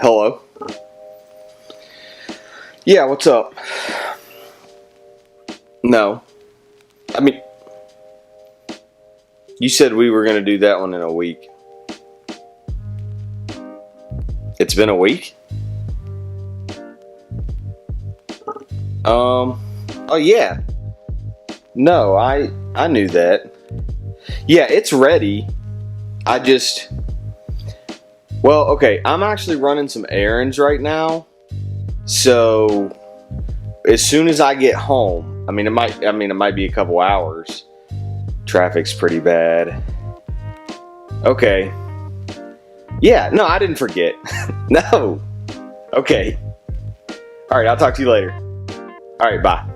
Hello. Yeah, what's up? No. I mean, you said we were going to do that one in a week. It's been a week? Oh yeah. No, I knew that. Yeah, it's ready. Well, okay, I'm actually running some errands right now. So as soon as I get home, it might be a couple hours. Traffic's pretty bad. Okay. Yeah, no, I didn't forget. No. Okay. All right, I'll talk to you later. All right, bye.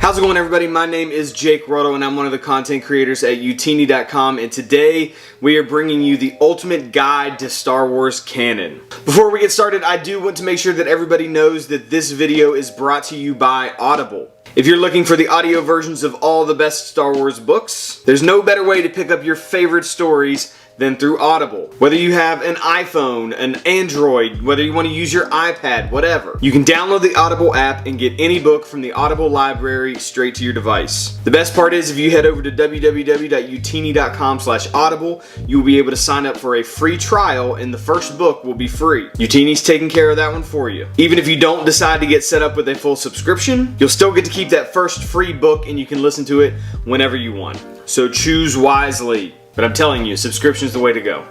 How's it going, everybody? My name is Jake Rotto, and I'm one of the content creators at Youtini.com, and today we are bringing you the ultimate guide to Star Wars canon. Before we get started, I do want to make sure that everybody knows that this video is brought to you by Audible. If you're looking for the audio versions of all the best Star Wars books, there's no better way to pick up your favorite stories than through Audible. Whether you have an iPhone, an Android, whether you want to use your iPad, whatever, you can download the Audible app and get any book from the Audible library straight to your device. The best part is if you head over to www.youtini.com/audible, you'll be able to sign up for a free trial and the first book will be free. Youtini's taking care of that one for you. Even if you don't decide to get set up with a full subscription, you'll still get to keep that first free book and you can listen to it whenever you want. So choose wisely. But I'm telling you, subscription is the way to go.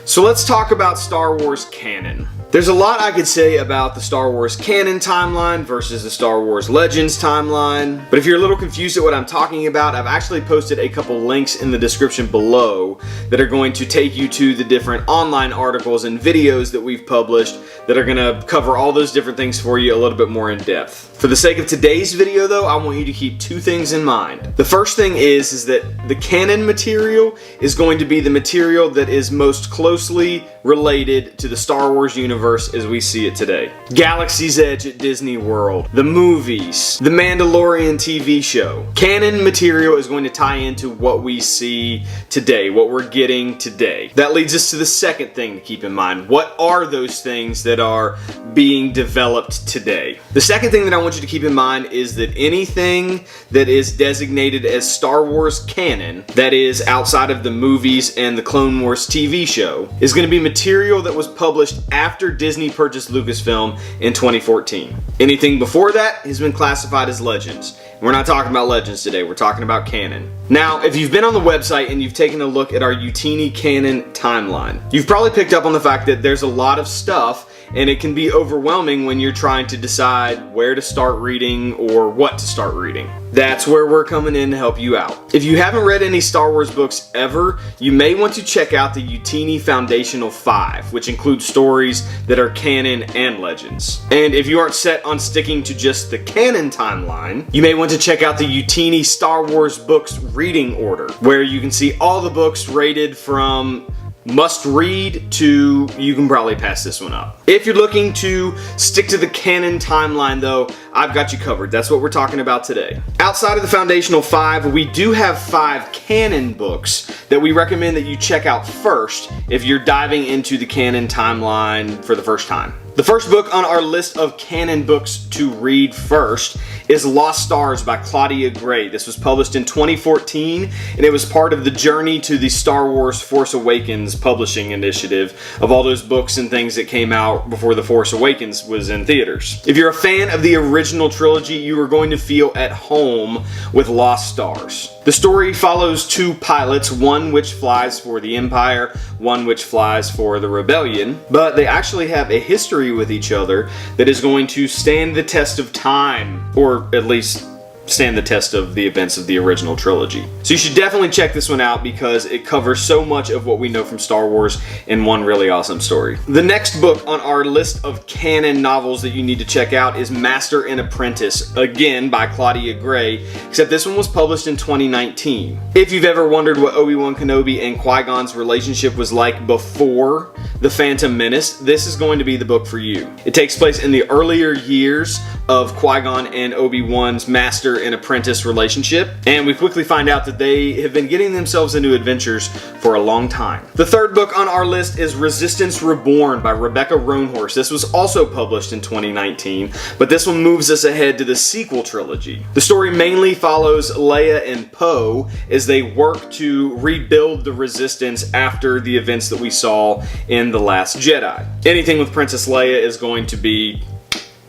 So let's talk about Star Wars canon. There's a lot I could say about the Star Wars canon timeline versus the Star Wars Legends timeline, but if you're a little confused at what I'm talking about, I've actually posted a couple links in the description below that are going to take you to the different online articles and videos that we've published that are going to cover all those different things for you a little bit more in depth. For the sake of today's video though, I want you to keep two things in mind. The first thing is that the canon material is going to be the material that is most closely related to the Star Wars universe as we see it today. Galaxy's Edge at Disney World, the movies, the Mandalorian TV show. Canon material is going to tie into what we see today, what we're getting today. That leads us to the second thing to keep in mind. What are those things that are being developed today? The second thing that I want you to keep in mind is that anything that is designated as Star Wars canon, that is outside of the movies and the Clone Wars TV show, is going to be material that was published after Disney purchased Lucasfilm in 2014. Anything before that has been classified as Legends. We're not talking about Legends today, we're talking about canon. Now, if you've been on the website and you've taken a look at our Youtini canon timeline, you've probably picked up on the fact that there's a lot of stuff and it can be overwhelming when you're trying to decide where to start reading or what to start reading. That's where we're coming in to help you out. If you haven't read any Star Wars books ever, you may want to check out the Youtini Foundational 5, which includes stories that are canon and Legends. And if you aren't set on sticking to just the canon timeline, you may want to check out the Youtini Star Wars books reading order, where you can see all the books rated from must read to you can probably pass this one up. If you're looking to stick to the canon timeline though, I've got you covered. That's what we're talking about today. Outside of the Foundational 5, we do have 5 canon books that we recommend that you check out first if you're diving into the canon timeline for the first time. The first book on our list of canon books to read first is Lost Stars by Claudia Gray. This was published in 2014 and it was part of the Journey to the Star Wars Force Awakens publishing initiative of all those books and things that came out before The Force Awakens was in theaters. If you're a fan of the original trilogy, you are going to feel at home with Lost Stars. The story follows 2 pilots, one which flies for the Empire, one which flies for the Rebellion, but they actually have a history with each other that is going to stand the test of time, or at least stand the test of the events of the original trilogy. So you should definitely check this one out because it covers so much of what we know from Star Wars in one really awesome story. The next book on our list of canon novels that you need to check out is Master and Apprentice, again by Claudia Gray, except this one was published in 2019. If you've ever wondered what Obi-Wan Kenobi and Qui-Gon's relationship was like before The Phantom Menace, this is going to be the book for you. It takes place in the earlier years of Qui-Gon and Obi-Wan's master and apprentice relationship, and we quickly find out that they have been getting themselves into adventures for a long time. The third book on our list is Resistance Reborn by Rebecca Roanhorse. This was also published in 2019, but this one moves us ahead to the sequel trilogy. The story mainly follows Leia and Poe as they work to rebuild the Resistance after the events that we saw in The Last Jedi. Anything with Princess Leia is going to be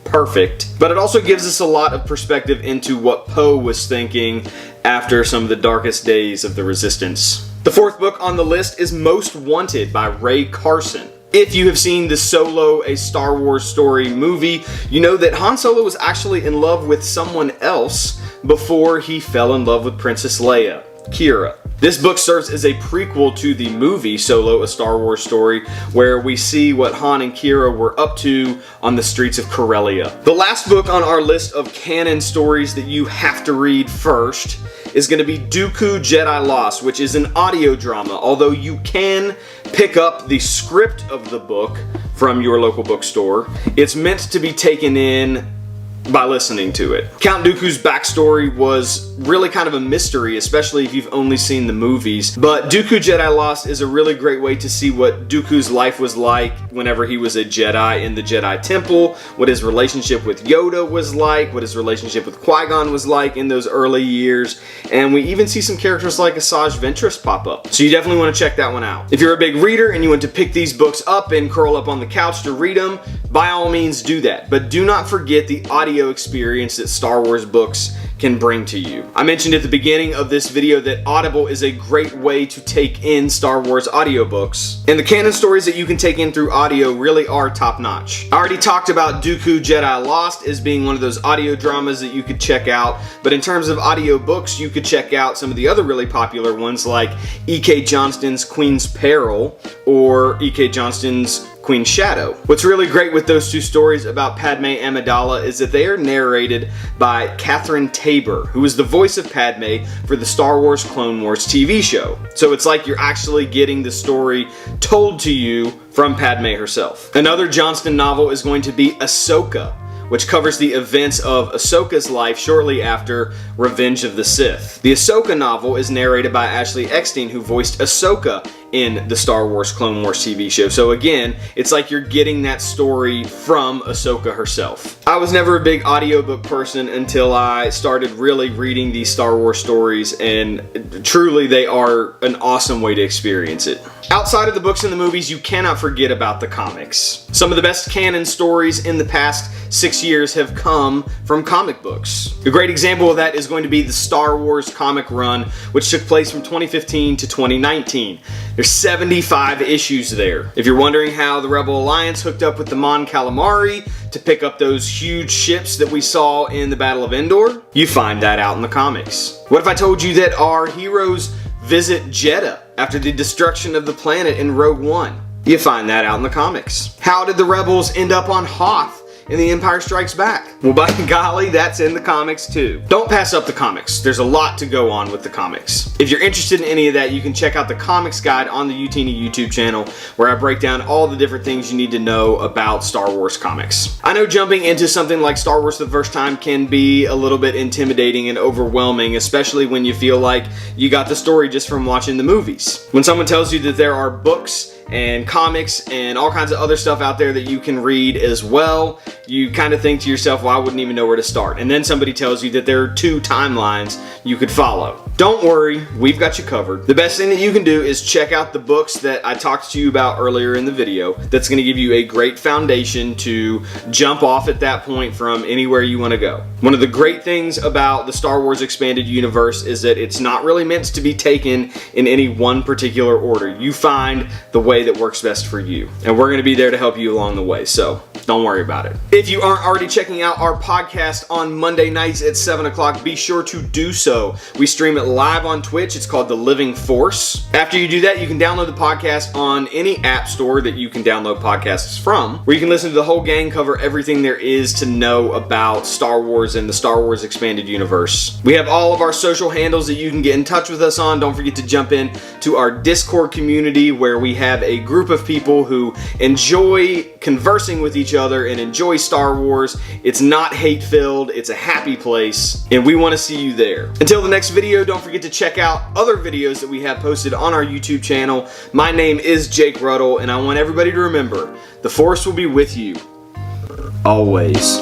perfect, but it also gives us a lot of perspective into what Poe was thinking after some of the darkest days of the Resistance. The fourth book on the list is Most Wanted by Ray Carson. If you have seen the Solo, a Star Wars story movie, you know that Han Solo was actually in love with someone else before he fell in love with Princess Leia, Kira. This book serves as a prequel to the movie Solo, a Star Wars story, where we see what Han and Kira were up to on the streets of Corellia. The last book on our list of canon stories that you have to read first is going to be Dooku Jedi Lost, which is an audio drama, although you can pick up the script of the book from your local bookstore. It's meant to be taken in by listening to it. Count Dooku's backstory was really kind of a mystery, especially if you've only seen the movies, but Dooku Jedi Lost is a really great way to see what Dooku's life was like whenever he was a Jedi in the Jedi Temple, what his relationship with Yoda was like, what his relationship with Qui-Gon was like in those early years, and we even see some characters like Asajj Ventress pop up. So you definitely want to check that one out. If you're a big reader and you want to pick these books up and curl up on the couch to read them, by all means do that, but do not forget the audio experience that Star Wars books can bring to you. I mentioned at the beginning of this video that Audible is a great way to take in Star Wars audiobooks, and the canon stories that you can take in through audio really are top notch. I already talked about Dooku Jedi Lost as being one of those audio dramas that you could check out, but in terms of audiobooks, you could check out some of the other really popular ones like E.K. Johnston's Queen's Peril or E.K. Johnston's Queen's Shadow. What's really great with those two stories about Padme Amidala is that they are narrated by Catherine Tabor, who is the voice of Padme for the Star Wars Clone Wars TV show. So it's like you're actually getting the story told to you from Padme herself. Another Johnston novel is going to be Ahsoka, which covers the events of Ahsoka's life shortly after Revenge of the Sith. The Ahsoka novel is narrated by Ashley Eckstein, who voiced Ahsoka in the Star Wars Clone Wars TV show. So again, it's like you're getting that story from Ahsoka herself. I was never a big audiobook person until I started really reading these Star Wars stories, and truly they are an awesome way to experience it. Outside of the books and the movies, you cannot forget about the comics. Some of the best canon stories in the past 6 years have come from comic books. A great example of that is going to be the Star Wars comic run, which took place from 2015 to 2019. There's 75 issues there. If you're wondering how the Rebel Alliance hooked up with the Mon Calamari to pick up those huge ships that we saw in the Battle of Endor, you find that out in the comics. What if I told you that our heroes visit Jeddah after the destruction of the planet in Rogue One? You find that out in the comics. How did the rebels end up on Hoth in The Empire Strikes Back? Well, by golly, that's in the comics too. Don't pass up the comics. There's a lot to go on with the comics. If you're interested in any of that, you can check out the comics guide on the Youtini YouTube channel, where I break down all the different things you need to know about Star Wars comics. I know jumping into something like Star Wars for the first time can be a little bit intimidating and overwhelming, especially when you feel like you got the story just from watching the movies. When someone tells you that there are books and comics and all kinds of other stuff out there that you can read as well, you kind of think to yourself, well, I wouldn't even know where to start. And then somebody tells you that there are 2 timelines you could follow. Don't worry, we've got you covered. The best thing that you can do is check out the books that I talked to you about earlier in the video. That's going to give you a great foundation to jump off at that point from anywhere you want to go. One of the great things about the Star Wars Expanded Universe is that it's not really meant to be taken in any one particular order. You find the way way that works best for you. And we're going to be there to help you along the way, so don't worry about it. If you aren't already checking out our podcast on Monday nights at 7 o'clock, be sure to do so. We stream it live on Twitch. It's called The Living Force. After you do that, you can download the podcast on any app store that you can download podcasts from, where you can listen to the whole gang cover everything there is to know about Star Wars and the Star Wars Expanded Universe. We have all of our social handles that you can get in touch with us on. Don't forget to jump in to our Discord community, where we have a group of people who enjoy conversing with each other and enjoy Star Wars. It's not hate-filled, it's a happy place, and we want to see you there. Until the next video, don't forget to check out other videos that we have posted on our YouTube channel. My name is Jake Ruddle, and I want everybody to remember, the Force will be with you always.